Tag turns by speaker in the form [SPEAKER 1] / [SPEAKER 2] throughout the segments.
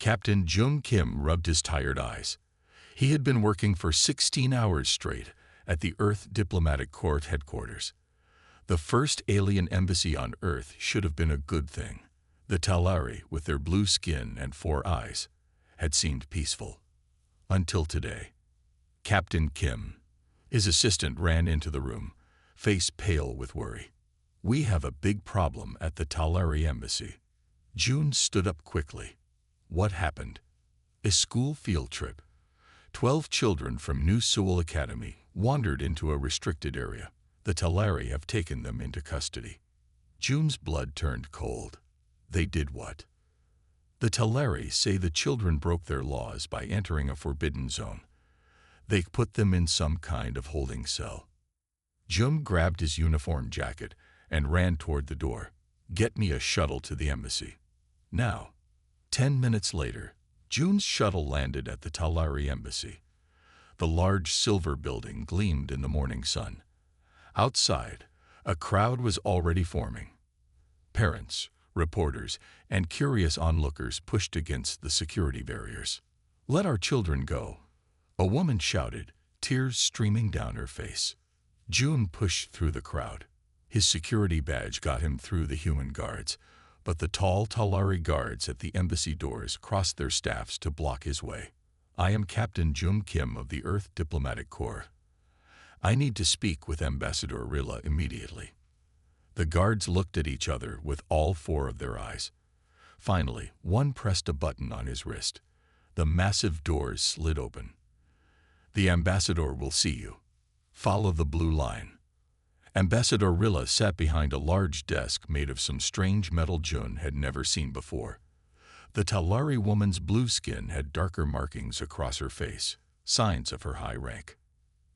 [SPEAKER 1] Captain Jung Kim rubbed his tired eyes. He had been working for 16 hours straight at the Earth Diplomatic Corps headquarters. The first alien embassy on Earth should have been a good thing. The Talari, with their blue skin and 4 eyes, had seemed peaceful. Until today. Captain Kim. His assistant ran into the room, face pale with worry. "We have a big problem at the Talari embassy." June stood up quickly. "What happened?" "A school field trip. 12 children from New Seoul Academy wandered into a restricted area. The Talari have taken them into custody." June's blood turned cold. "They did what?" "The Talari say the children broke their laws by entering a forbidden zone. They put them in some kind of holding cell." Jung grabbed his uniform jacket and ran toward the door. "Get me a shuttle to the embassy. Now." 10 minutes later, June's shuttle landed at the Talari embassy. The large silver building gleamed in the morning sun. Outside, a crowd was already forming. Parents, reporters, and curious onlookers pushed against the security barriers. "Let our children go," a woman shouted, tears streaming down her face. June pushed through the crowd. His security badge got him through the human guards, but the tall Talari guards at the embassy doors crossed their staffs to block his way. "I am Captain Jung Kim of the Earth Diplomatic Corps. I need to speak with Ambassador Rilla immediately." The guards looked at each other with all 4 of their eyes. Finally, one pressed a button on his wrist. The massive doors slid open. "The ambassador will see you. Follow the blue line." Ambassador Rilla sat behind a large desk made of some strange metal June had never seen before. The Talari woman's blue skin had darker markings across her face, signs of her high rank.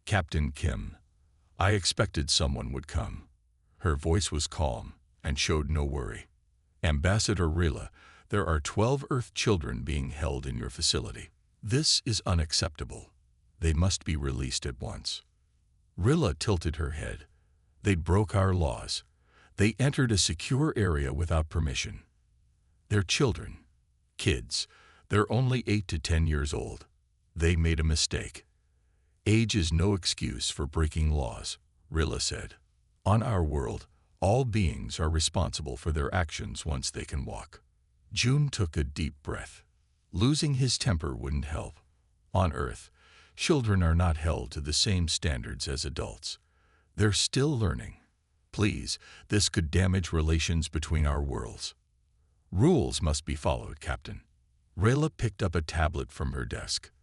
[SPEAKER 1] "Captain Kim, I expected someone would come." Her voice was calm and showed no worry. "Ambassador Rilla, there are 12 Earth children being held in your facility. This is unacceptable. They must be released at once." Rilla tilted her head. "They broke our laws. They entered a secure area without permission. They're children. Kids. They're only 8 to 10 years old. They made a mistake." "Age is no excuse for breaking laws," Rilla said. "On our world, all beings are responsible for their actions once they can walk." June took a deep breath. Losing his temper wouldn't help. On Earth, children are not held to the same standards as adults. They're still learning. "Please, this could damage relations between our worlds." "Rules must be followed, Captain." Rayla picked up a tablet from her desk.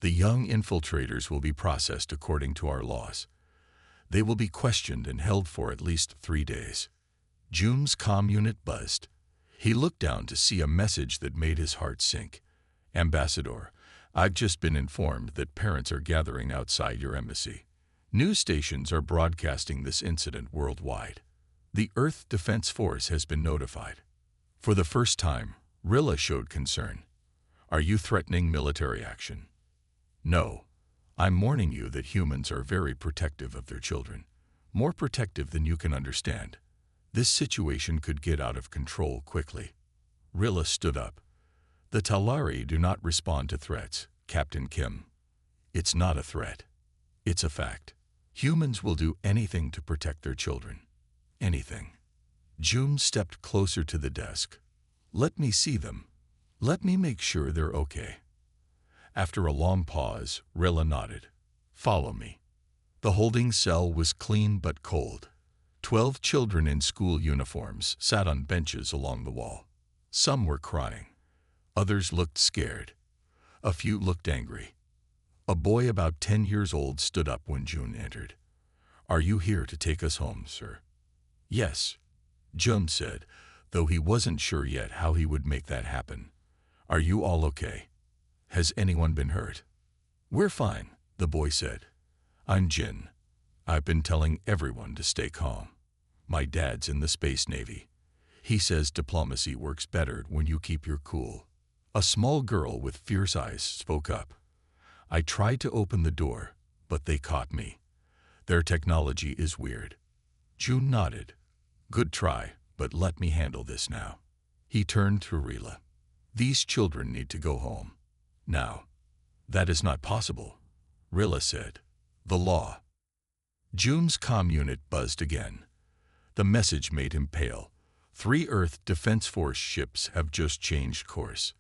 [SPEAKER 1] "The young infiltrators will be processed according to our laws. They will be questioned and held for at least 3 days." June's comm unit buzzed. He looked down to see a message that made his heart sink. "Ambassador, I've just been informed that parents are gathering outside your embassy. News stations are broadcasting this incident worldwide. The Earth Defense Force has been notified." For the first time, Rilla showed concern. "Are you threatening military action?" "No. I'm warning you that humans are very protective of their children. More protective than you can understand. This situation could get out of control quickly." Rilla stood up. "The Talari do not respond to threats, Captain Kim. It's not a threat. It's a fact. Humans will do anything to protect their children. Anything." June stepped closer to the desk. "Let me see them. Let me make sure they're okay." After a long pause, Rilla nodded. "Follow me." The holding cell was clean but cold. 12 children in school uniforms sat on benches along the wall. Some were crying. Others looked scared. A few looked angry. A boy about 10 years old stood up when June entered. "Are you here to take us home, sir?" "Yes," June said, though he wasn't sure yet how he would make that happen. "Are you all okay? Has anyone been hurt?" "We're fine," the boy said. "I'm Jin. I've been telling everyone to stay calm. My dad's in the Space Navy. He says diplomacy works better when you keep your cool." A small girl with fierce eyes spoke up. "I tried to open the door, but they caught me. Their technology is weird." June nodded. "Good try, but let me handle this now." He turned to Rilla. These children need to go home. Now. That is not possible, Rilla said. The law. June's comm unit buzzed again. The message made him pale. 3 Earth Defense Force ships have just changed course.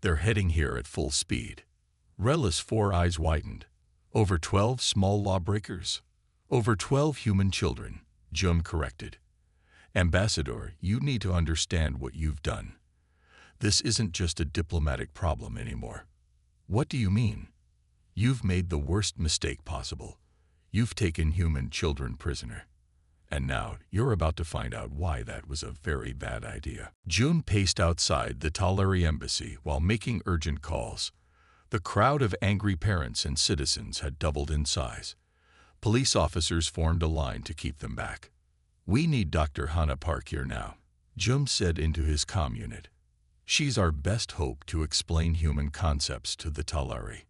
[SPEAKER 1] They're heading here at full speed. Rilla's 4 eyes widened. Over 12 small lawbreakers? Over 12 human children, June corrected. Ambassador, you need to understand what you've done. This isn't just a diplomatic problem anymore. What do you mean? You've made the worst mistake possible. You've taken human children prisoner. And now you're about to find out why that was a very bad idea. June paced outside the Talari embassy while making urgent calls. The crowd of angry parents and citizens had doubled in size. Police officers formed a line to keep them back. We need Dr. Hannah Park here now, June said into his comm unit. She's our best hope to explain human concepts to the Talari.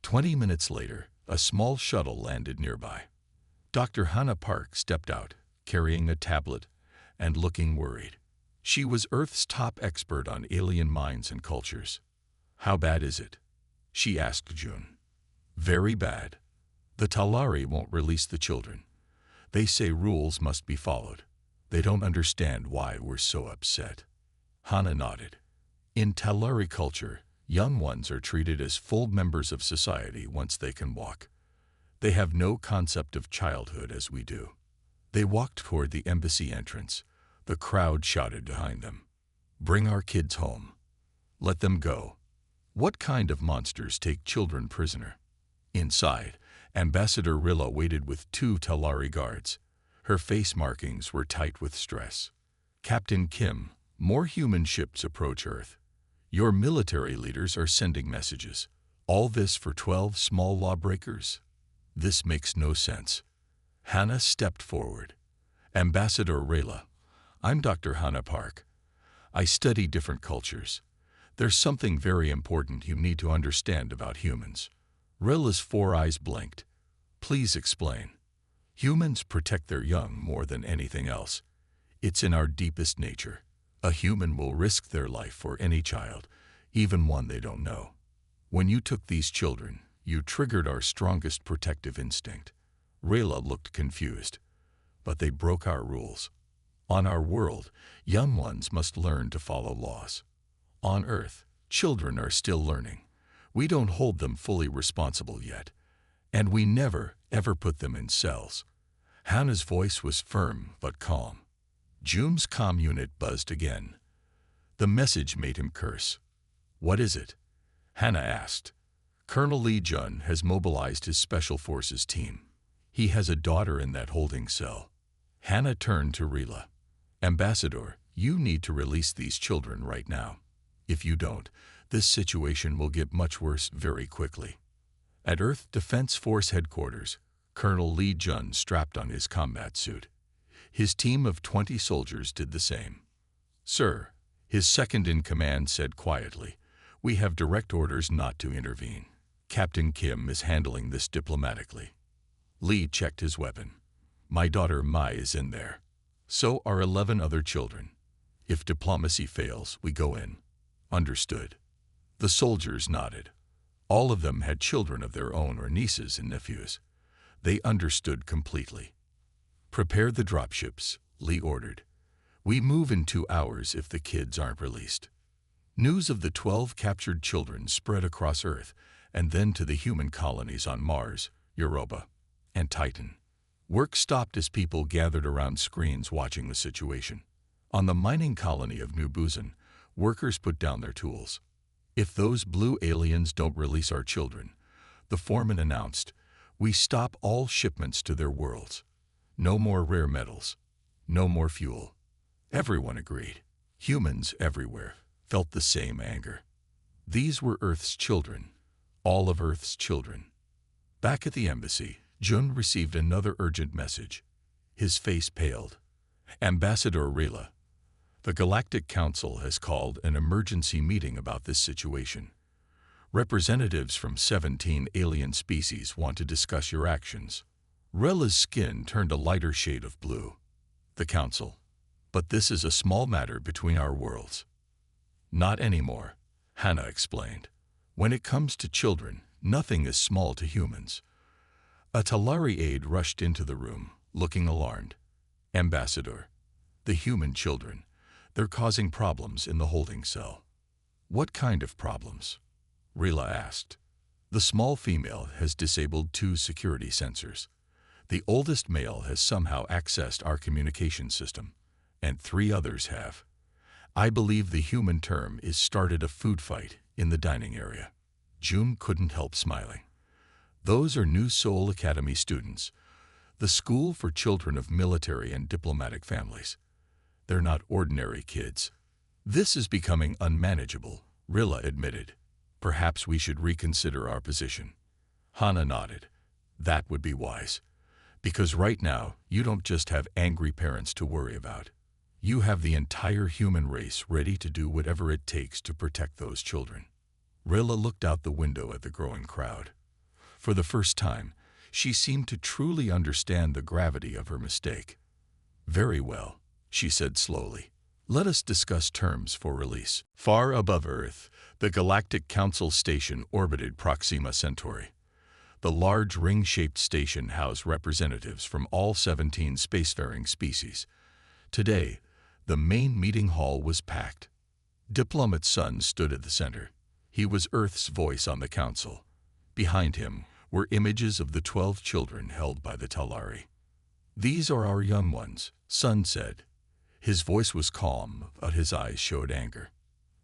[SPEAKER 1] 20 minutes later, a small shuttle landed nearby. Dr. Hannah Park stepped out, carrying a tablet and looking worried. She was Earth's top expert on alien minds and cultures. How bad is it? She asked June. Very bad. The Talari won't release the children. They say rules must be followed. They don't understand why we're so upset. Hannah nodded. In Talari culture, young ones are treated as full members of society once they can walk. They have no concept of childhood as we do. They walked toward the embassy entrance. The crowd shouted behind them. Bring our kids home. Let them go. What kind of monsters take children prisoner? Inside, Ambassador Rilla waited with 2 Talari guards. Her face markings were tight with stress. Captain Kim, more human ships approach Earth. Your military leaders are sending messages. All this for 12 small lawbreakers? This makes no sense. Hannah stepped forward. Ambassador Rilla, I'm Dr. Hannah Park. I study different cultures. There's something very important you need to understand about humans. Rilla's 4 eyes blinked. Please explain. Humans protect their young more than anything else. It's in our deepest nature. A human will risk their life for any child, even one they don't know. When you took these children, you triggered our strongest protective instinct. Rilla looked confused. But they broke our rules. On our world, young ones must learn to follow laws. On Earth, children are still learning. We don't hold them fully responsible yet. And we never, ever put them in cells. Hannah's voice was firm but calm. June's comm unit buzzed again. The message made him curse. What is it? Hannah asked. Colonel Lee Jun has mobilized his Special Forces team. He has a daughter in that holding cell. Hannah turned to Rilla. Ambassador, you need to release these children right now. If you don't, this situation will get much worse very quickly. At Earth Defense Force headquarters, Colonel Lee Jun strapped on his combat suit. His team of 20 soldiers did the same. Sir, his second-in-command said quietly, we have direct orders not to intervene. Captain Kim is handling this diplomatically. Lee checked his weapon. My daughter Mai is in there. So are 11 other children. If diplomacy fails, we go in. Understood. The soldiers nodded. All of them had children of their own or nieces and nephews. They understood completely. Prepare the dropships, Lee ordered. We move in 2 hours if the kids aren't released. News of the 12 captured children spread across Earth and then to the human colonies on Mars, Europa, and Titan. Work stopped as people gathered around screens watching the situation. On the mining colony of New Buzan, workers put down their tools. If those blue aliens don't release our children, the foreman announced, we stop all shipments to their worlds. No more rare metals. No more fuel. Everyone agreed. Humans everywhere felt the same anger. These were Earth's children. All of Earth's children. Back at the embassy, Jun received another urgent message. His face paled. Ambassador Rilla, the Galactic Council has called an emergency meeting about this situation. Representatives from 17 alien species want to discuss your actions. Rilla's skin turned a lighter shade of blue. The Council. But this is a small matter between our worlds. Not anymore, Hannah explained. When it comes to children, nothing is small to humans. A Talari aide rushed into the room, looking alarmed. Ambassador, the human children, they're causing problems in the holding cell. What kind of problems? Rila asked. The small female has disabled 2 security sensors. The oldest male has somehow accessed our communication system, and 3 others have. I believe the human term is started a food fight in the dining area. June couldn't help smiling. Those are New Seoul Academy students, the school for children of military and diplomatic families. They're not ordinary kids. This is becoming unmanageable, Rilla admitted. Perhaps we should reconsider our position. Hannah nodded. That would be wise. Because right now, you don't just have angry parents to worry about. You have the entire human race ready to do whatever it takes to protect those children. Rilla looked out the window at the growing crowd. For the first time, she seemed to truly understand the gravity of her mistake. Very well, she said slowly. Let us discuss terms for release. Far above Earth, the Galactic Council station orbited Proxima Centauri. The large ring-shaped station housed representatives from all 17 spacefaring species. Today, the main meeting hall was packed. Diplomat's son stood at the center. He was Earth's voice on the council. Behind him were images of the 12 children held by the Talari. These are our young ones, Sun said. His voice was calm, but his eyes showed anger.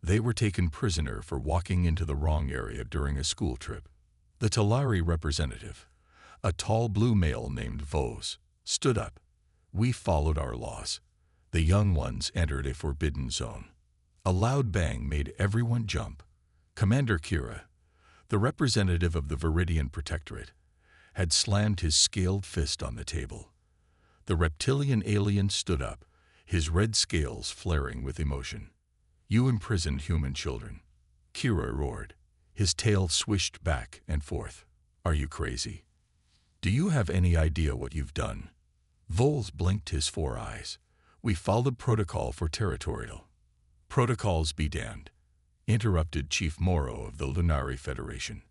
[SPEAKER 1] They were taken prisoner for walking into the wrong area during a school trip. The Talari representative, a tall blue male named Vos, stood up. We followed our laws. The young ones entered a forbidden zone. A loud bang made everyone jump. Commander Kira, the representative of the Viridian Protectorate, had slammed his scaled fist on the table. The reptilian alien stood up, his red scales flaring with emotion. You imprisoned human children. Kira roared. His tail swished back and forth. Are you crazy? Do you have any idea what you've done? Voles blinked his 4 eyes. We followed protocol for territorial. Protocols be damned, interrupted Chief Morrow of the Lunari Federation.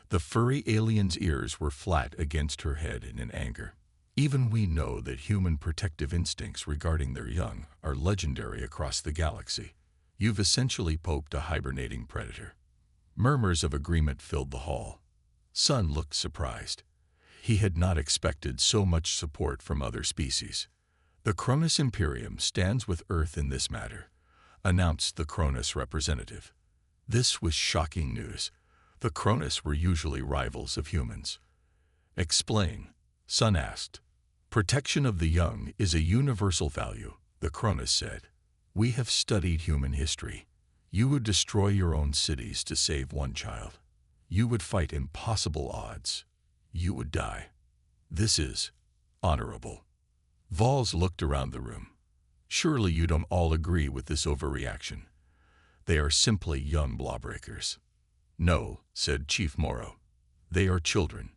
[SPEAKER 1] The furry alien's ears were flat against her head in anger. Even we know that human protective instincts regarding their young are legendary across the galaxy. You've essentially poked a hibernating predator. Murmurs of agreement filled the hall. Sun looked surprised. He had not expected so much support from other species. The Cronus Imperium stands with Earth in this matter, announced the Cronus representative. This was shocking news. The Cronus were usually rivals of humans. Explain, Sun asked. Protection of the young is a universal value, the Cronus said. We have studied human history. You would destroy your own cities to save one child. You would fight impossible odds. You would die. This is honorable. Vols looked around the room. Surely you don't all agree with this overreaction. They are simply young lawbreakers. No, said Chief Morrow. They are children,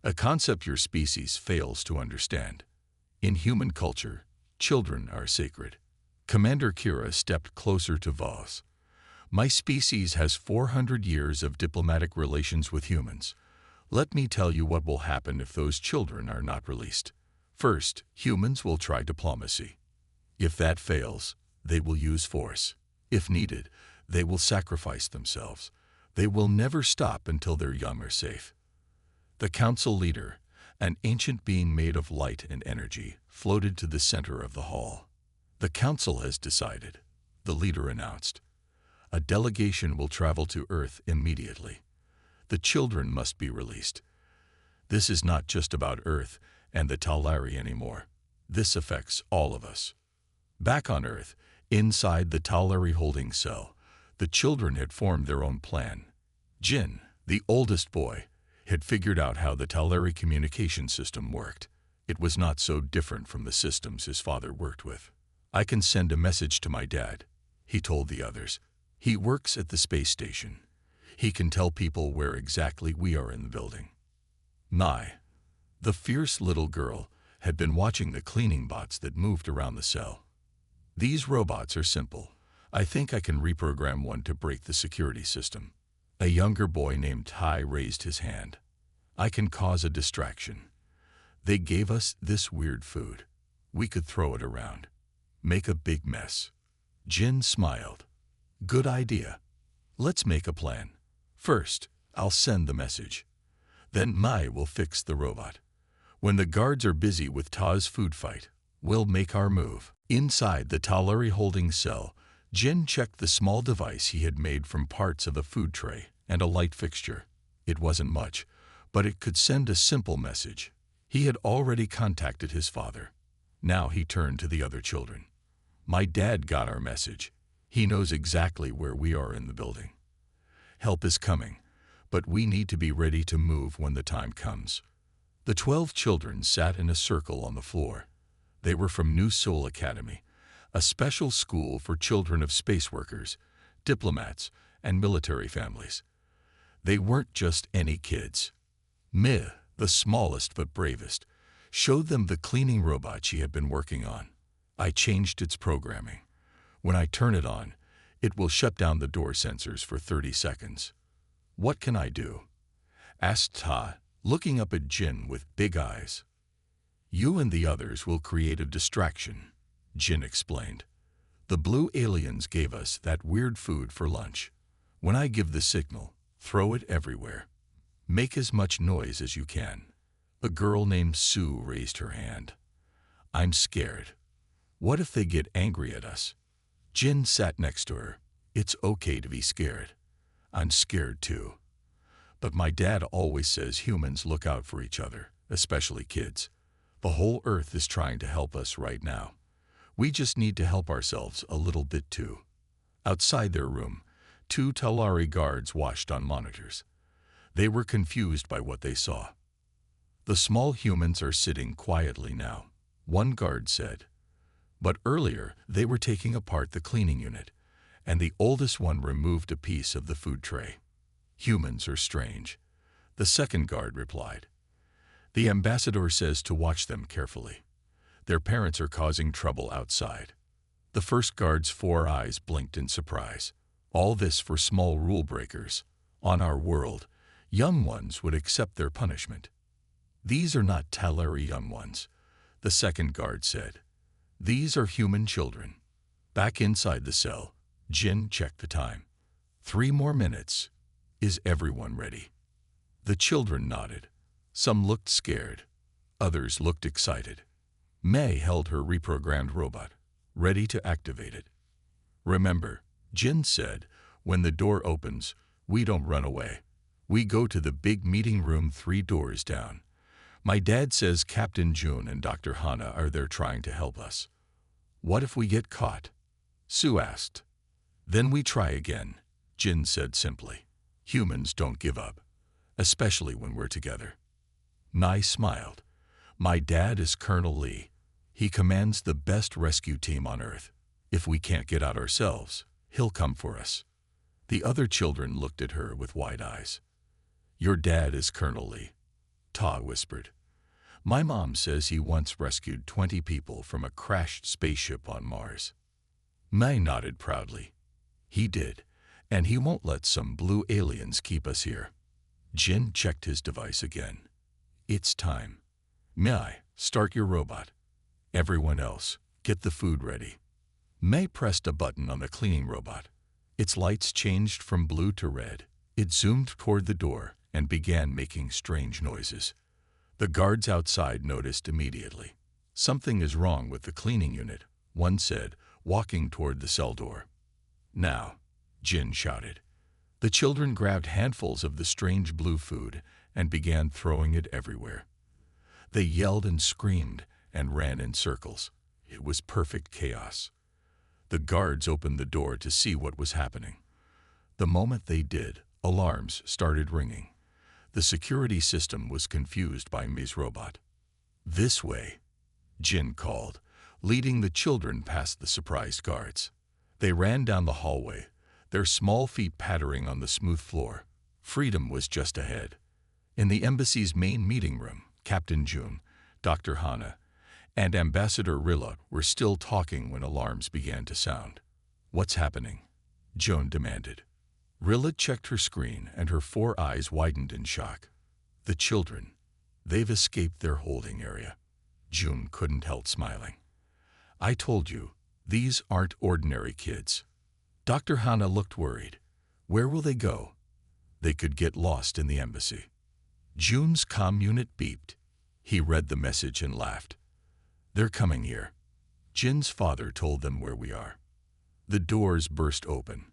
[SPEAKER 1] a concept your species fails to understand. In human culture, children are sacred. Commander Kira stepped closer to Voss. My species has 400 years of diplomatic relations with humans. Let me tell you what will happen if those children are not released. First, humans will try diplomacy. If that fails, they will use force. If needed, they will sacrifice themselves. They will never stop until their young are safe. The council leader, an ancient being made of light and energy, floated to the center of the hall. The council has decided, the leader announced. A delegation will travel to Earth immediately. The children must be released. This is not just about Earth and the Talari anymore. This affects all of us. Back on Earth, inside the Talari holding cell, the children had formed their own plan. Jin, the oldest boy, had figured out how the Talari communication system worked. It was not so different from the systems his father worked with. I can send a message to my dad, he told the others. He works at the space station. He can tell people where exactly we are in the building. Nai, the fierce little girl, had been watching the cleaning bots that moved around the cell. These robots are simple. I think I can reprogram one to break the security system. A younger boy named Tai raised his hand. I can cause a distraction. They gave us this weird food. We could throw it around. Make a big mess. Jin smiled. Good idea. Let's make a plan. First, I'll send the message. Then Mai will fix the robot. When the guards are busy with Ta's food fight, we'll make our move. Inside the Talari holding cell, Jin checked the small device he had made from parts of a food tray and a light fixture. It wasn't much, but it could send a simple message. He had already contacted his father. Now he turned to the other children. My dad got our message. He knows exactly where we are in the building. Help is coming, but we need to be ready to move when the time comes. The 12 children sat in a circle on the floor. They were from New Seoul Academy, a special school for children of space workers, diplomats, and military families. They weren't just any kids. Mi, the smallest but bravest, showed them the cleaning robot she had been working on. I changed its programming. When I turn it on, it will shut down the door sensors for 30 seconds. What can I do? Asked Ta, looking up at Jin with big eyes. You and the others will create a distraction, Jin explained. The blue aliens gave us that weird food for lunch. When I give the signal, throw it everywhere. Make as much noise as you can. A girl named Sue raised her hand. I'm scared. What if they get angry at us? Jin sat next to her. It's okay to be scared. I'm scared too. But my dad always says humans look out for each other, especially kids. The whole Earth is trying to help us right now. We just need to help ourselves a little bit too. Outside their room, 2 Talari guards watched on monitors. They were confused by what they saw. The small humans are sitting quietly now, one guard said. But earlier, they were taking apart the cleaning unit, and the oldest one removed a piece of the food tray. Humans are strange, the second guard replied. The ambassador says to watch them carefully. Their parents are causing trouble outside. The first guard's 4 eyes blinked in surprise. All this for small rule breakers. On our world, young ones would accept their punishment. These are not Talari young ones, the second guard said. These are human children. Back inside the cell, Jin checked the time. 3 more minutes. Is everyone ready? The children nodded. Some looked scared. Others looked excited. May held her reprogrammed robot, ready to activate it. Remember, Jin said, when the door opens, we don't run away. We go to the big meeting room 3 doors down. My dad says Captain Jun and Dr. Hana are there trying to help us. What if we get caught? Sue asked. Then we try again, Jin said simply. Humans don't give up, especially when we're together. Nai smiled. My dad is Colonel Lee. He commands the best rescue team on Earth. If we can't get out ourselves, he'll come for us. The other children looked at her with wide eyes. Your dad is Colonel Lee, Ta whispered. My mom says he once rescued 20 people from a crashed spaceship on Mars. Mai nodded proudly. He did, and he won't let some blue aliens keep us here. Jin checked his device again. It's time. Mai, start your robot. Everyone else, get the food ready. Mai pressed a button on the cleaning robot. Its lights changed from blue to red. It zoomed toward the door and began making strange noises. The guards outside noticed immediately. Something is wrong with the cleaning unit, one said, walking toward the cell door. Now, Jin shouted. The children grabbed handfuls of the strange blue food and began throwing it everywhere. They yelled and screamed and ran in circles. It was perfect chaos. The guards opened the door to see what was happening. The moment they did, alarms started ringing. The security system was confused by Mi's robot. This way, Jin called, leading the children past the surprised guards. They ran down the hallway, their small feet pattering on the smooth floor. Freedom was just ahead. In the embassy's main meeting room, Captain Jun, Dr. Hana, and Ambassador Rilla were still talking when alarms began to sound. "What's happening?" Joan demanded. Rilla checked her screen and her 4 eyes widened in shock. "The children. They've escaped their holding area." June couldn't help smiling. "I told you, these aren't ordinary kids." Dr. Hannah looked worried. "Where will they go?" "They could get lost in the embassy." June's comm unit beeped. He read the message and laughed. "They're coming here. Jin's father told them where we are." The doors burst open.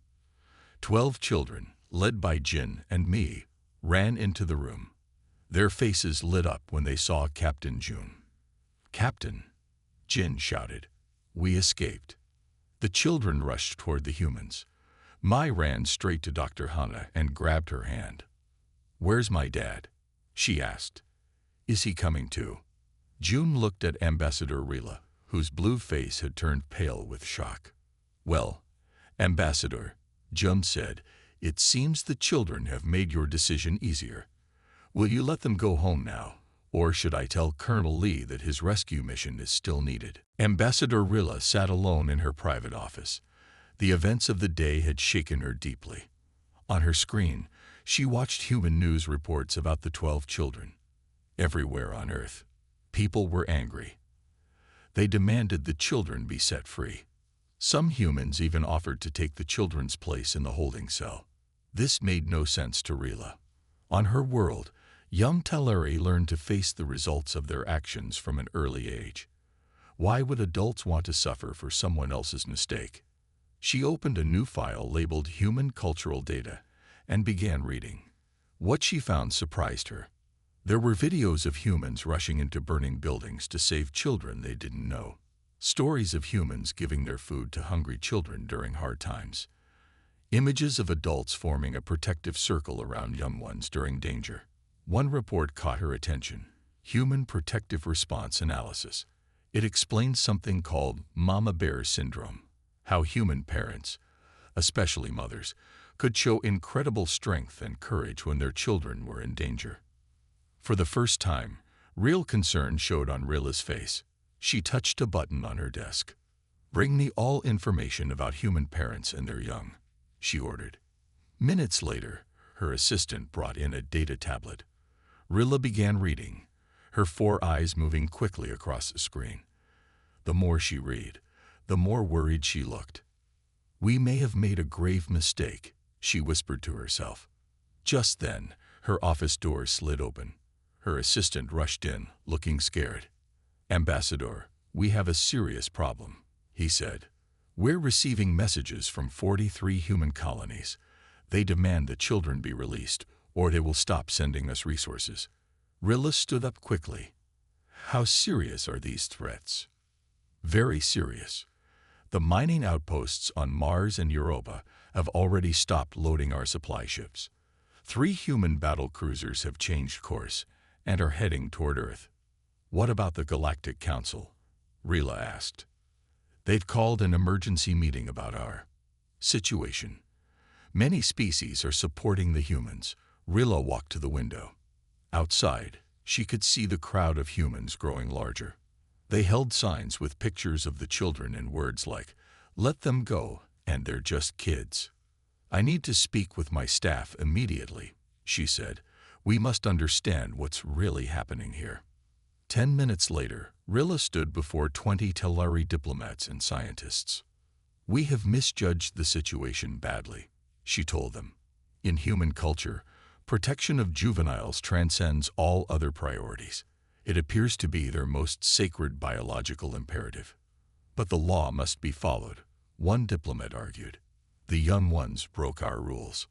[SPEAKER 1] 12 children, led by Jin and me, ran into the room. Their faces lit up when they saw Captain June. "Captain!" Jin shouted. "We escaped." The children rushed toward the humans. Mai ran straight to Dr. Hannah and grabbed her hand. "Where's my dad?" she asked. "Is he coming too?" June looked at Ambassador Rilla, whose blue face had turned pale with shock. "Well, Ambassador," June said, "it seems the children have made your decision easier. Will you let them go home now, or should I tell Colonel Lee that his rescue mission is still needed?" Ambassador Rilla sat alone in her private office. The events of the day had shaken her deeply. On her screen, she watched human news reports about the 12 children. Everywhere on Earth, people were angry. They demanded the children be set free. Some humans even offered to take the children's place in the holding cell. This made no sense to Rilla. On her world, young Teleri learned to face the results of their actions from an early age. Why would adults want to suffer for someone else's mistake? She opened a new file labeled Human Cultural Data and began reading. What she found surprised her. There were videos of humans rushing into burning buildings to save children they didn't know. Stories of humans giving their food to hungry children during hard times. Images of adults forming a protective circle around young ones during danger. One report caught her attention. Human Protective Response Analysis. It explained something called Mama Bear Syndrome. How human parents, especially mothers, could show incredible strength and courage when their children were in danger. For the first time, real concern showed on Rilla's face. She touched a button on her desk. "Bring me all information about human parents and their young," she ordered. Minutes later, her assistant brought in a data tablet. Rilla began reading, her 4 eyes moving quickly across the screen. The more she read, the more worried she looked. "We may have made a grave mistake," she whispered to herself. Just then, her office door slid open. Her assistant rushed in, looking scared. "Ambassador, we have a serious problem," he said. "We're receiving messages from 43 human colonies. They demand the children be released, or they will stop sending us resources." Rilla stood up quickly. "How serious are these threats?" "Very serious. The mining outposts on Mars and Europa have already stopped loading our supply ships. 3 human battle cruisers have changed course and are heading toward Earth." "What about the Galactic Council?" Rilla asked. "They've called an emergency meeting about our situation. Many species are supporting the humans." Rilla walked to the window. Outside, she could see the crowd of humans growing larger. They held signs with pictures of the children and words like, "Let them go, and they're just kids." "I need to speak with my staff immediately," she said. "We must understand what's really happening here." 10 minutes later, Rilla stood before 20 Teleri diplomats and scientists. "We have misjudged the situation badly," she told them. "In human culture, protection of juveniles transcends all other priorities. It appears to be their most sacred biological imperative. But the law must be followed," one diplomat argued. "The young ones broke our rules."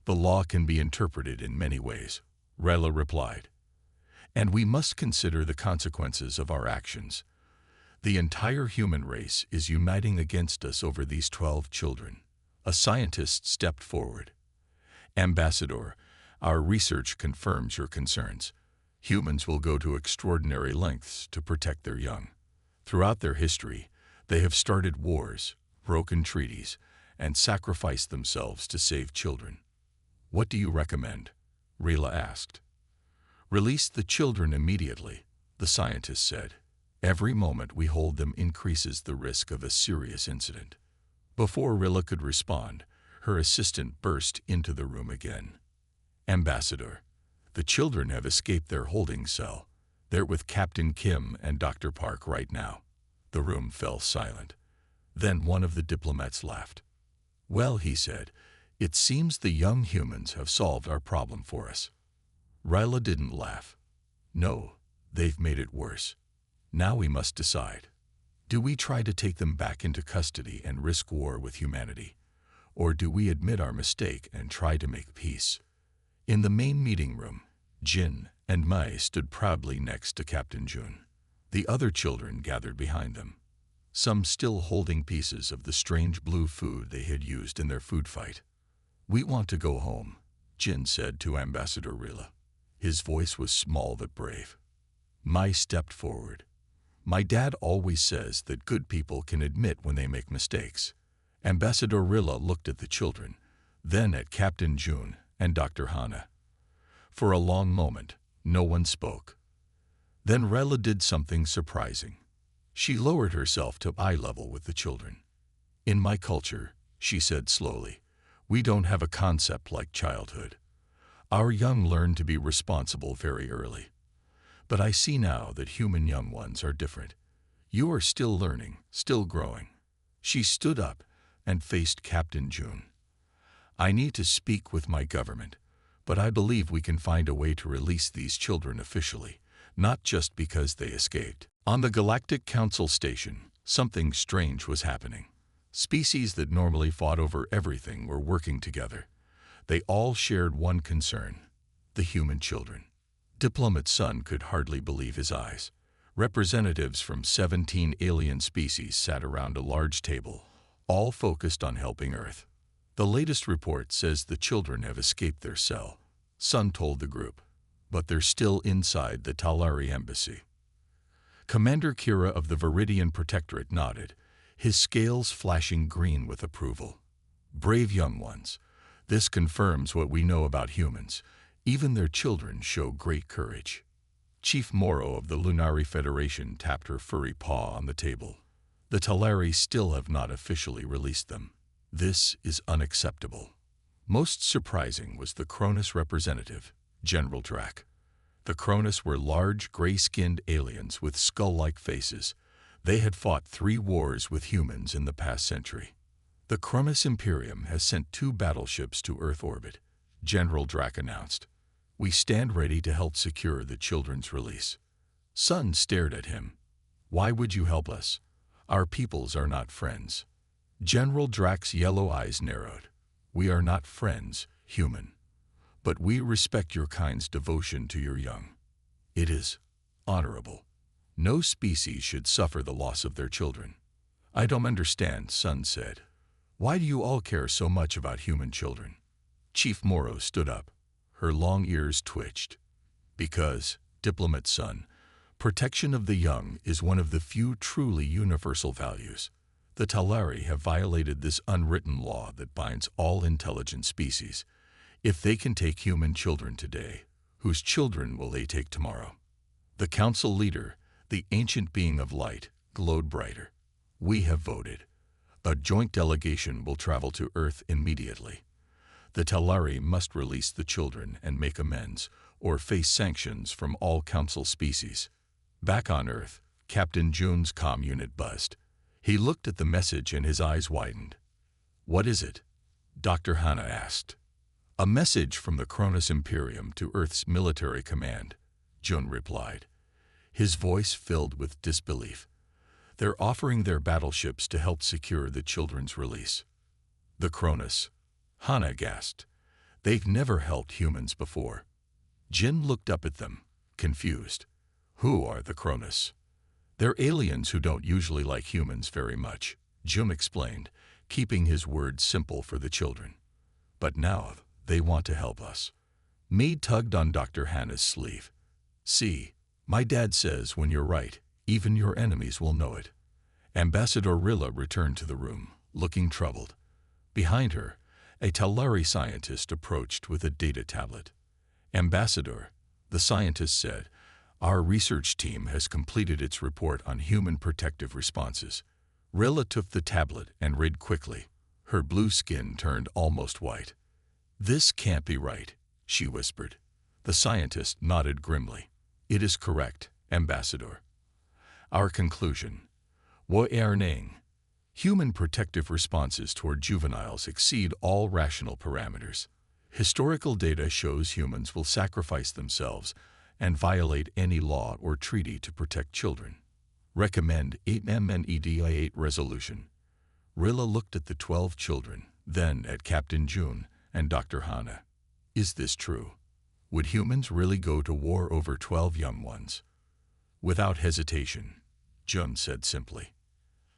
[SPEAKER 1] "The law can be interpreted in many ways," Rilla replied. "And we must consider the consequences of our actions. The entire human race is uniting against us over these 12 children." A scientist stepped forward. "Ambassador, our research confirms your concerns. Humans will go to extraordinary lengths to protect their young. Throughout their history, they have started wars, broken treaties, and sacrificed themselves to save children." "What do you recommend?" Rilla asked. "Release the children immediately," the scientist said. "Every moment we hold them increases the risk of a serious incident." Before Rilla could respond, her assistant burst into the room again. Ambassador, the children have escaped their holding cell. They're with Captain Kim and Dr. Park right now. The room fell silent. Then one of the diplomats laughed. Well, he said, it seems the young humans have solved our problem for us. Rilla didn't laugh. No, they've made it worse. Now we must decide. Do we try to take them back into custody and risk war with humanity? Or do we admit our mistake and try to make peace? In the main meeting room, Jin and Mai stood proudly next to Captain Jun. The other children gathered behind them, some still holding pieces of the strange blue food they had used in their food fight. We want to go home, Jin said to Ambassador Rilla. His voice was small but brave. Mai stepped forward. My dad always says that good people can admit when they make mistakes. Ambassador Rilla looked at the children, then at Captain Jun and Dr. Hana. For a long moment, no one spoke. Then Rilla did something surprising. She lowered herself to eye level with the children. In my culture, she said slowly, we don't have a concept like childhood. Our young learn to be responsible very early. But I see now that human young ones are different. You are still learning, still growing. She stood up and faced Captain Jun. I need to speak with my government, but I believe we can find a way to release these children officially, not just because they escaped. On the Galactic Council station, something strange was happening. Species that normally fought over everything were working together. They all shared one concern, the human children. Diplomat Sun could hardly believe his eyes. Representatives from 17 alien species sat around a large table, all focused on helping Earth. The latest report says the children have escaped their cell, Sun told the group, but they're still inside the Talari embassy. Commander Kira of the Viridian Protectorate nodded, his scales flashing green with approval. Brave young ones. This confirms what we know about humans. Even their children show great courage. Chief Moro of the Lunari Federation tapped her furry paw on the table. The Talari still have not officially released them. This is unacceptable. Most surprising was the Cronus representative, General Drac. The Cronus were large, gray-skinned aliens with skull-like faces. They had fought 3 wars with humans in the past century. The Cronus Imperium has sent 2 battleships to Earth orbit, General Drac announced. We stand ready to help secure the children's release. Sun stared at him. Why would you help us? Our peoples are not friends. General Drac's yellow eyes narrowed. We are not friends, human. But we respect your kind's devotion to your young. It is honorable. No species should suffer the loss of their children. I don't understand, Sun said. Why do you all care so much about human children? Chief Moro stood up. Her long ears twitched. Because, Diplomat Sun, protection of the young is one of the few truly universal values. The Talari have violated this unwritten law that binds all intelligent species. If they can take human children today, whose children will they take tomorrow? The council leader, the ancient being of light, glowed brighter. We have voted. A joint delegation will travel to Earth immediately. The Talari must release the children and make amends, or face sanctions from all council species. Back on Earth, Captain Jun's comm unit buzzed. He looked at the message and his eyes widened. What is it? Dr. Hana asked. A message from the Cronus Imperium to Earth's military command, Jun replied. His voice filled with disbelief. They're offering their battleships to help secure the children's release. The Cronus. Hana gasped. They've never helped humans before. Jin looked up at them, confused. Who are the Cronus? They're aliens who don't usually like humans very much, Jun explained, keeping his words simple for the children. But now they want to help us. Meade tugged on Dr. Hana's sleeve. See, my dad says when you're right, even your enemies will know it. Ambassador Rilla returned to the room, looking troubled. Behind her, a Talari scientist approached with a data tablet. Ambassador, the scientist said, our research team has completed its report on human protective responses. Rilla took the tablet and read quickly. Her blue skin turned almost white. "This can't be right," she whispered. The scientist nodded grimly. "It is correct, Ambassador. Our conclusion. Warning. Human protective responses toward juveniles exceed all rational parameters. Historical data shows humans will sacrifice themselves and violate any law or treaty to protect children. Recommend 8MNEDI8 resolution." Rilla looked at the 12 children, then at Captain June and Dr. Hannah. "Is this true? Would humans really go to war over 12 young ones?" "Without hesitation," June said simply.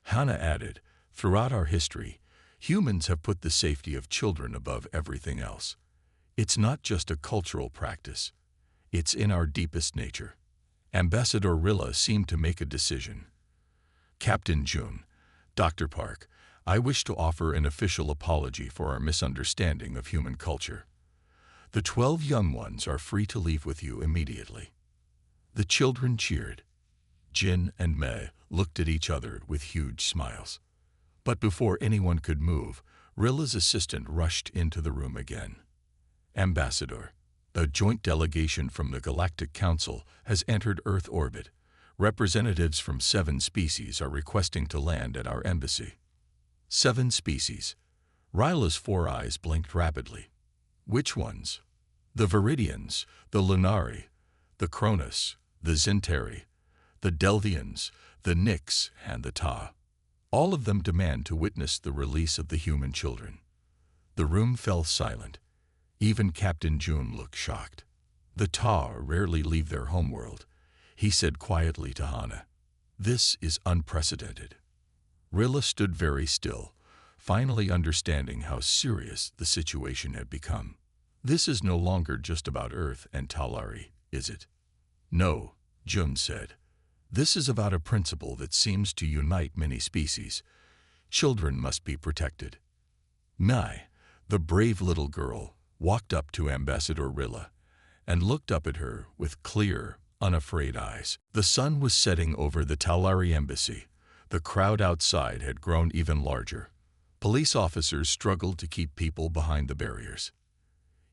[SPEAKER 1] Hannah added, "Throughout our history, humans have put the safety of children above everything else. It's not just a cultural practice. It's in our deepest nature." Ambassador Rilla seemed to make a decision. "Captain June, Dr. Park, I wish to offer an official apology for our misunderstanding of human culture. The 12 young ones are free to leave with you immediately." The children cheered. Jin and Mei looked at each other with huge smiles. But before anyone could move, Rilla's assistant rushed into the room again. "Ambassador, the joint delegation from the Galactic Council has entered Earth orbit. Representatives from 7 species are requesting to land at our embassy." 7 species. Ryla's 4 eyes blinked rapidly. "Which ones?" "The Viridians, the Lunari, the Cronus, the Zintari, the Delvians, the Nyx, and the Ta. All of them demand to witness the release of the human children." The room fell silent. Even Captain June looked shocked. "The Ta rarely leave their homeworld," he said quietly to Hannah. "This is unprecedented." Rilla stood very still, finally understanding how serious the situation had become. "This is no longer just about Earth and Talari, is it?" "No," June said. "This is about a principle that seems to unite many species. Children must be protected." Mai, the brave little girl, walked up to Ambassador Rilla and looked up at her with clear, unafraid eyes. The sun was setting over the Talari embassy. The crowd outside had grown even larger. Police officers struggled to keep people behind the barriers.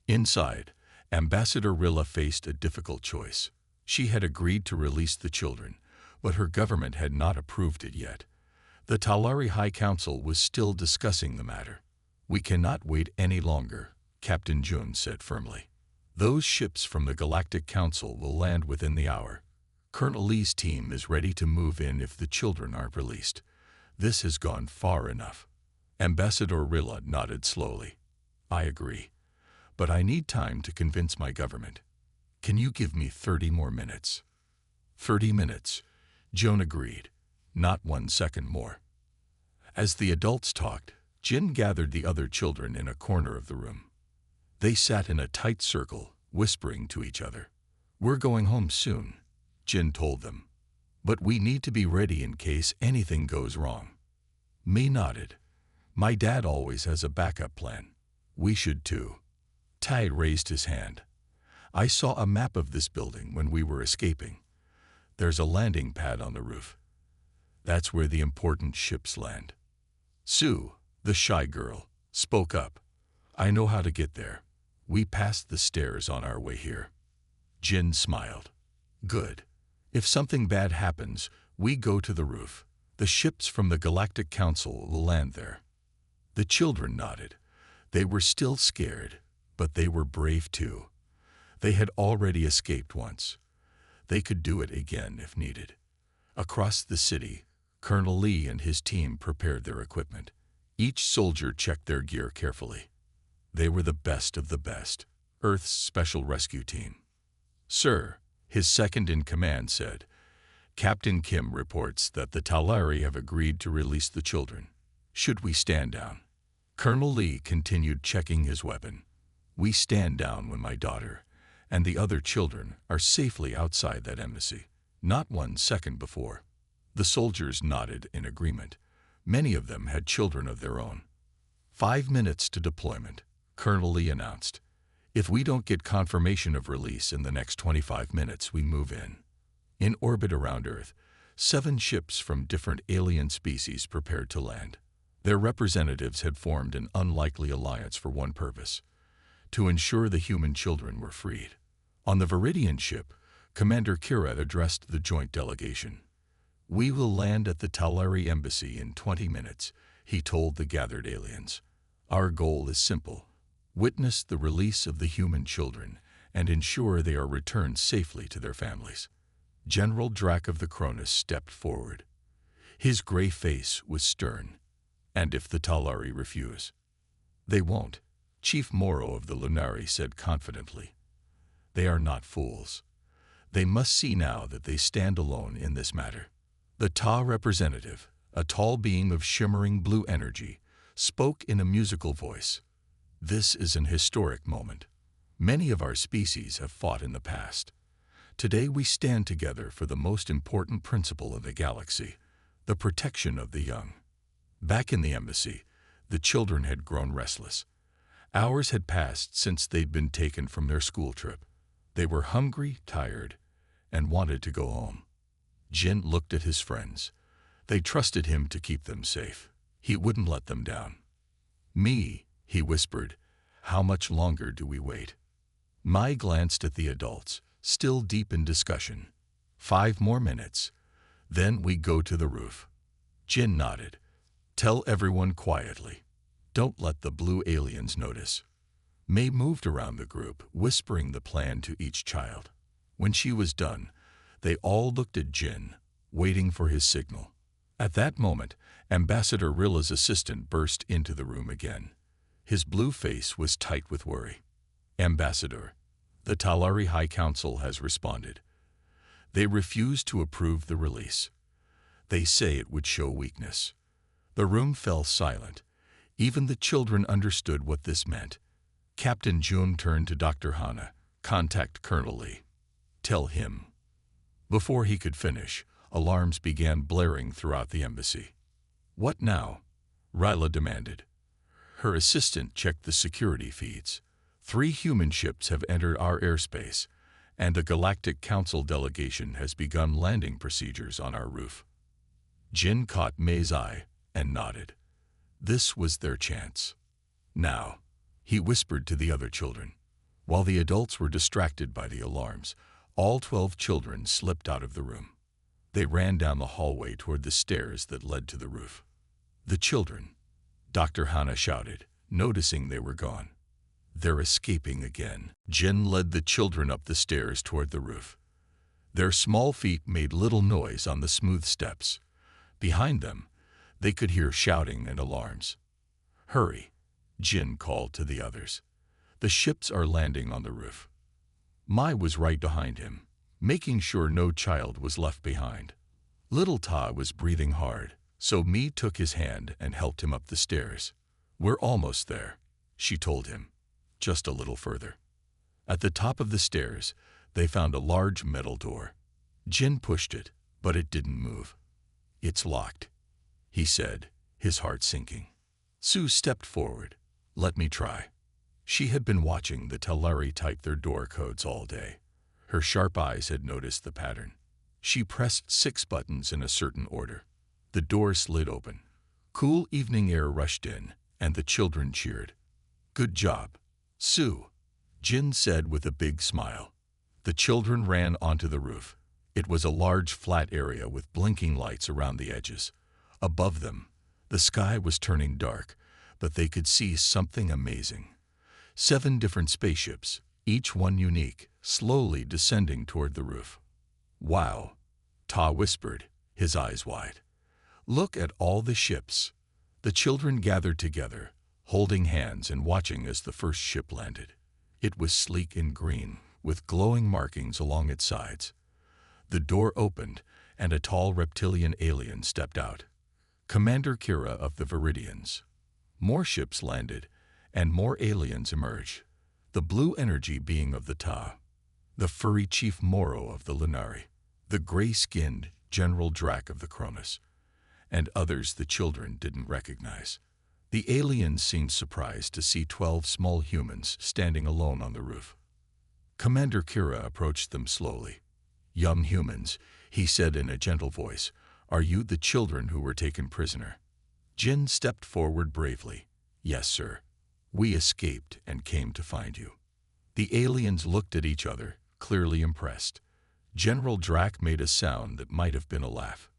[SPEAKER 1] Inside, Ambassador Rilla faced a difficult choice. She had agreed to release the children, but her government had not approved it yet. The Talari High Council was still discussing the matter. "We cannot wait any longer," Captain June said firmly. "Those ships from the Galactic Council will land within the hour. Colonel Lee's team is ready to move in if the children aren't released. This has gone far enough." Ambassador Rilla nodded slowly. "I agree, but I need time to convince my government. Can you give me 30 more minutes?" 30 minutes, Joan agreed, not 1 second more. As the adults talked, Jin gathered the other children in a corner of the room. They sat in a tight circle, whispering to each other. "We're going home soon," Jin told them. "But we need to be ready in case anything goes wrong." Mei nodded. "My dad always has a backup plan. We should too." Tai raised his hand. "I saw a map of this building when we were escaping. There's a landing pad on the roof. That's where the important ships land." Sue, the shy girl, spoke up. "I know how to get there. We passed the stairs on our way here." Jin smiled. "Good. If something bad happens, we go to the roof. The ships from the Galactic Council will land there." The children nodded. They were still scared, but they were brave too. They had already escaped once. They could do it again if needed. Across the city, Colonel Lee and his team prepared their equipment. Each soldier checked their gear carefully. They were the best of the best, Earth's Special Rescue Team. "Sir," his second-in-command said, "Captain Kim reports that the Talari have agreed to release the children. Should we stand down?" Colonel Lee continued checking his weapon. "We stand down when my daughter and the other children are safely outside that embassy, not 1 second before." The soldiers nodded in agreement. Many of them had children of their own. 5 minutes to deployment, Colonel Lee announced. "If we don't get confirmation of release in the next 25 minutes, we move in." In orbit around Earth, 7 ships from different alien species prepared to land. Their representatives had formed an unlikely alliance for one purpose: to ensure the human children were freed. On the Viridian ship, Commander Kira addressed the joint delegation. "We will land at the Talari embassy in 20 minutes, he told the gathered aliens. "Our goal is simple: witness the release of the human children and ensure they are returned safely to their families." General Drac of the Cronus stepped forward. His gray face was stern. "And if the Talari refuse?" "They won't," Chief Moro of the Lunari said confidently. "They are not fools. They must see now that they stand alone in this matter." The Ta representative, a tall beam of shimmering blue energy, spoke in a musical voice. "This is an historic moment. Many of our species have fought in the past. Today we stand together for the most important principle of the galaxy: the protection of the young." Back in the embassy, the children had grown restless. Hours had passed since they'd been taken from their school trip. They were hungry, tired, and wanted to go home. Jin looked at his friends. They trusted him to keep them safe. He wouldn't let them down. "Me," he whispered, "how much longer do we wait?" Mai glanced at the adults, still deep in discussion. 5 more minutes. Then we go to the roof." Jin nodded. "Tell everyone quietly. Don't let the blue aliens notice." May moved around the group, whispering the plan to each child. When she was done, they all looked at Jin, waiting for his signal. At that moment, Ambassador Rilla's assistant burst into the room again. His blue face was tight with worry. "Ambassador, the Talari High Council has responded. They refuse to approve the release. They say it would show weakness." The room fell silent. Even the children understood what this meant. Captain Jun turned to Dr. Hana. "Contact Colonel Lee. Tell him." Before he could finish, alarms began blaring throughout the embassy. "What now?" Ryla demanded. Her assistant checked the security feeds. 3 human ships have entered our airspace, and a Galactic Council delegation has begun landing procedures on our roof. Jin caught May's eye and nodded. This was their chance. "Now," he whispered to the other children. While the adults were distracted by the alarms, all 12 children slipped out of the room. They ran down the hallway toward the stairs that led to the roof. "The children," Dr. Hana shouted, noticing they were gone. "They're escaping again." Jin led the children up the stairs toward the roof. Their small feet made little noise on the smooth steps. Behind them, they could hear shouting and alarms. "Hurry," Jin called to the others. "The ships are landing on the roof." Mai was right behind him, making sure no child was left behind. Little Ta was breathing hard, so Mi took his hand and helped him up the stairs. "We're almost there," she told him. "Just a little further." At the top of the stairs, they found a large metal door. Jin pushed it, but it didn't move. "It's locked," he said, his heart sinking. Sue stepped forward. "Let me try." She had been watching the Talari type their door codes all day. Her sharp eyes had noticed the pattern. She pressed 6 buttons in a certain order. The door slid open. Cool evening air rushed in, and the children cheered. "Good job, Sue," Jin said with a big smile. The children ran onto the roof. It was a large flat area with blinking lights around the edges. Above them, the sky was turning dark, but they could see something amazing. 7 different spaceships, each one unique, slowly descending toward the roof. "Wow," Ta whispered, his eyes wide. "Look at all the ships." The children gathered together, holding hands and watching as the first ship landed. It was sleek in green, with glowing markings along its sides. The door opened, and a tall reptilian alien stepped out. Commander Kira of the Viridians. More ships landed, and more aliens emerged. The blue energy being of the Ta, the furry Chief Moro of the Lunari, the gray-skinned General Drac of the Cronus, and others the children didn't recognize. The aliens seemed surprised to see 12 small humans standing alone on the roof. Commander Kira approached them slowly. "Young humans," he said in a gentle voice. "Are you the children who were taken prisoner?" Jin stepped forward bravely. "Yes, sir. We escaped and came to find you." The aliens looked at each other, clearly impressed. General Drac made a sound that might have been a laugh.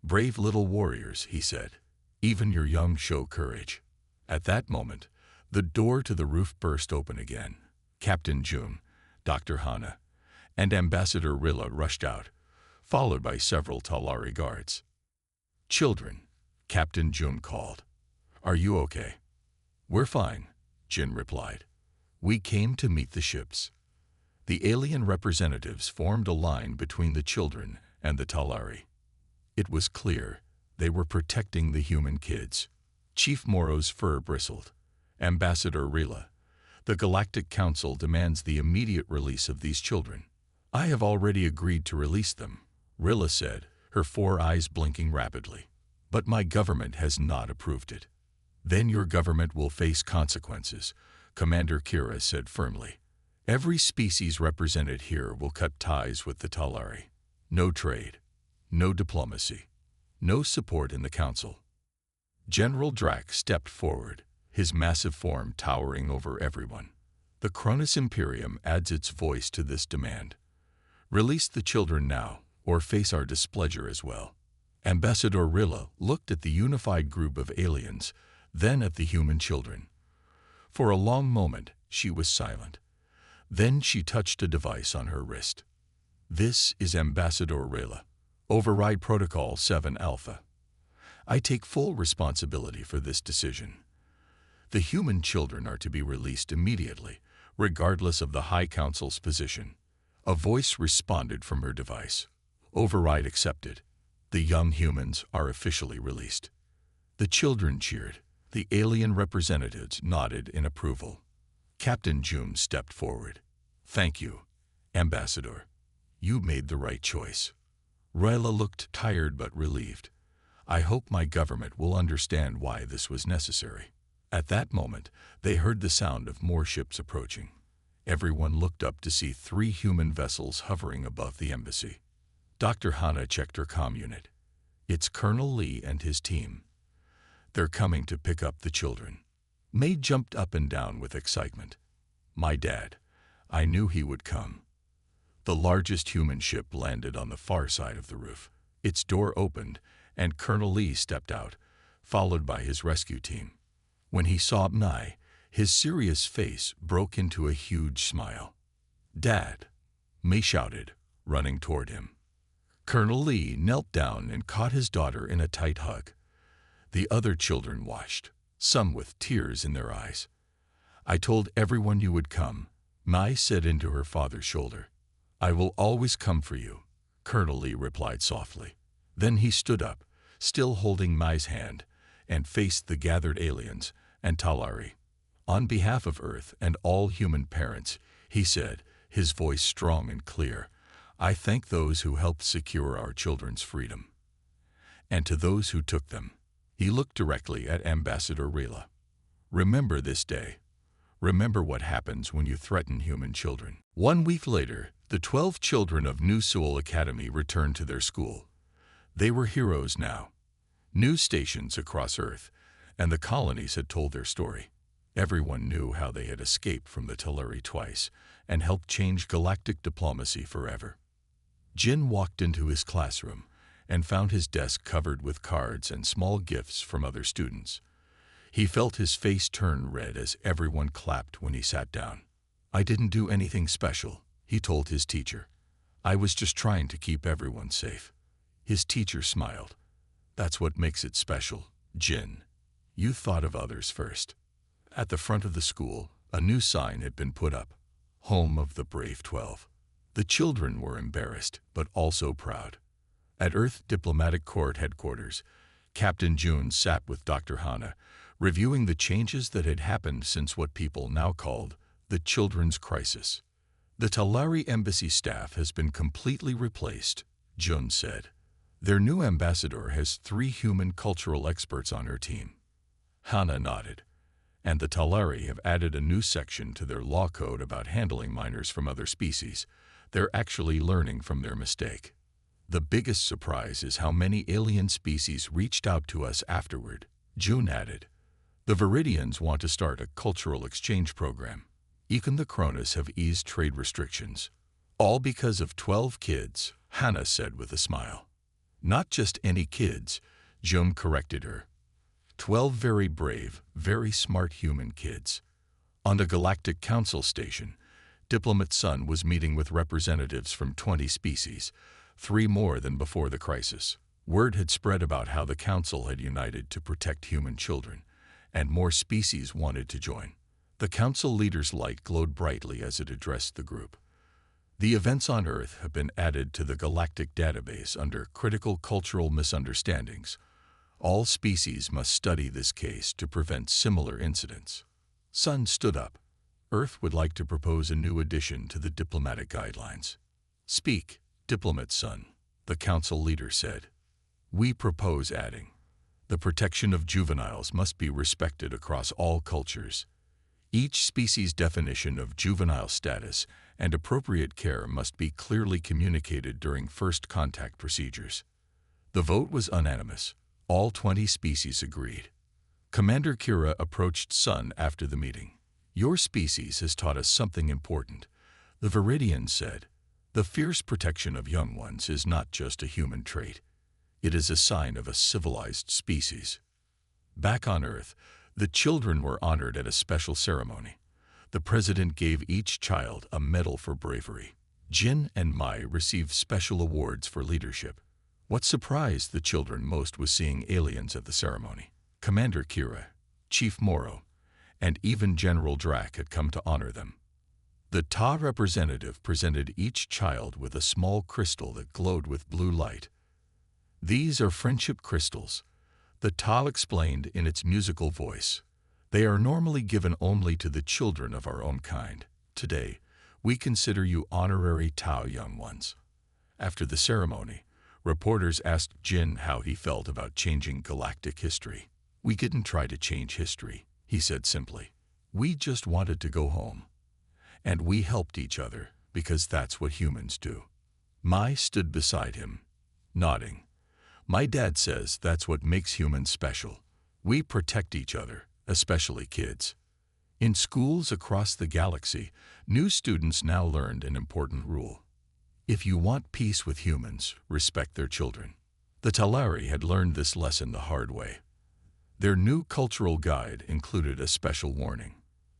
[SPEAKER 1] "Brave little warriors," he said. "Even your young show courage." At that moment, the door to the roof burst open again. Captain Jun, Dr. Hana, and Ambassador Rilla rushed out, followed by several Talari guards. "Children," Captain Jun called. "Are you okay?" "We're fine," Jin replied. "We came to meet the ships." The alien representatives formed a line between the children and the Talari. It was clear they were protecting the human kids. Chief Moro's fur bristled. "Ambassador Rilla, the Galactic Council demands the immediate release of these children." "I have already agreed to release them," Rilla said, her 4 eyes blinking rapidly. "But my government has not approved it." "Then your government will face consequences," Commander Kira said firmly. "Every species represented here will cut ties with the Talari. No trade, no diplomacy, no support in the council." General Drac stepped forward, his massive form towering over everyone. "The Cronus Imperium adds its voice to this demand. Release the children now, or face our displeasure as well." Ambassador Rilla looked at the unified group of aliens, then at the human children. For a long moment, she was silent. Then she touched a device on her wrist. "This is Ambassador Rilla. Override Protocol 7 Alpha. I take full responsibility for this decision. The human children are to be released immediately, regardless of the High Council's position." A voice responded from her device. "Override accepted. The young humans are officially released." The children cheered. The alien representatives nodded in approval. Captain Jun stepped forward. "Thank you, Ambassador. You made the right choice." Rilla looked tired but relieved. "I hope my government will understand why this was necessary." At that moment, they heard the sound of more ships approaching. Everyone looked up to see 3 human vessels hovering above the embassy. Dr. Hana checked her comm unit. "It's Colonel Lee and his team. They're coming to pick up the children." May jumped up and down with excitement. "My dad. I knew he would come." The largest human ship landed on the far side of the roof. Its door opened, and Colonel Lee stepped out, followed by his rescue team. When he saw Mai, his serious face broke into a huge smile. "Dad!" May shouted, running toward him. Colonel Lee knelt down and caught his daughter in a tight hug. The other children watched, some with tears in their eyes. "I told everyone you would come," Mai said into her father's shoulder. "I will always come for you," Colonel Lee replied softly. Then he stood up, still holding Mai's hand, and faced the gathered aliens and Talari. "On behalf of Earth and all human parents," he said, his voice strong and clear, "I thank those who helped secure our children's freedom. And to those who took them." He looked directly at Ambassador Rilla. "Remember this day. Remember what happens when you threaten human children." 1 week later, the 12 children of New Seoul Academy returned to their school. They were heroes now. News stations across Earth and the colonies had told their story. Everyone knew how they had escaped from the Talari twice and helped change galactic diplomacy forever. Jin walked into his classroom and found his desk covered with cards and small gifts from other students. He felt his face turn red as everyone clapped when he sat down. "I didn't do anything special," he told his teacher. "I was just trying to keep everyone safe." His teacher smiled. "That's what makes it special, Jin. You thought of others first." At the front of the school, a new sign had been put up, "Home of the Brave 12." The children were embarrassed, but also proud. At Earth Diplomatic Court headquarters, Captain Jun sat with Dr. Hana, reviewing the changes that had happened since what people now called the Children's Crisis. "The Talari Embassy staff has been completely replaced," Jun said. "Their new ambassador has 3 human cultural experts on her team." Hana nodded. "And the Talari have added a new section to their law code about handling minors from other species. They're actually learning from their mistake." The biggest surprise is how many alien species reached out to us afterward. June added, the Viridians want to start a cultural exchange program. Even the Cronus have eased trade restrictions. All because of 12 kids, Hannah said with a smile. Not just any kids, June corrected her. 12 very brave, very smart human kids. On the Galactic Council station, Diplomat Sun was meeting with representatives from 20 species, 3 more than before the crisis. Word had spread about how the Council had united to protect human children, and more species wanted to join. The Council leader's light glowed brightly as it addressed the group. The events on Earth have been added to the galactic database under critical cultural misunderstandings. All species must study this case to prevent similar incidents. Sun stood up. Earth would like to propose a new addition to the diplomatic guidelines. Speak, Diplomat Sun, the Council leader said. We propose adding, the protection of juveniles must be respected across all cultures. Each species' definition of juvenile status and appropriate care must be clearly communicated during first contact procedures. The vote was unanimous. All 20 species agreed. Commander Kira approached Sun after the meeting. Your species has taught us something important, the Viridians said. The fierce protection of young ones is not just a human trait. It is a sign of a civilized species. Back on Earth, the children were honored at a special ceremony. The president gave each child a medal for bravery. Jin and Mai received special awards for leadership. What surprised the children most was seeing aliens at the ceremony. Commander Kira, Chief Moro, and even General Drac had come to honor them. The Ta representative presented each child with a small crystal that glowed with blue light. These are friendship crystals, the Ta explained in its musical voice. They are normally given only to the children of our own kind. Today, we consider you honorary Tao young ones. After the ceremony, reporters asked Jin how he felt about changing galactic history. We didn't try to change history, he said simply. We just wanted to go home. And we helped each other, because that's what humans do. Mai stood beside him, nodding. My dad says that's what makes humans special. We protect each other, especially kids. In schools across the galaxy, new students now learned an important rule. If you want peace with humans, respect their children. The Talari had learned this lesson the hard way. Their new cultural guide included a special warning.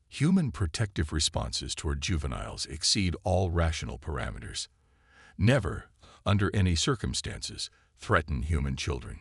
[SPEAKER 1] Human protective responses toward juveniles exceed all rational parameters. Never, under any circumstances, threaten human children.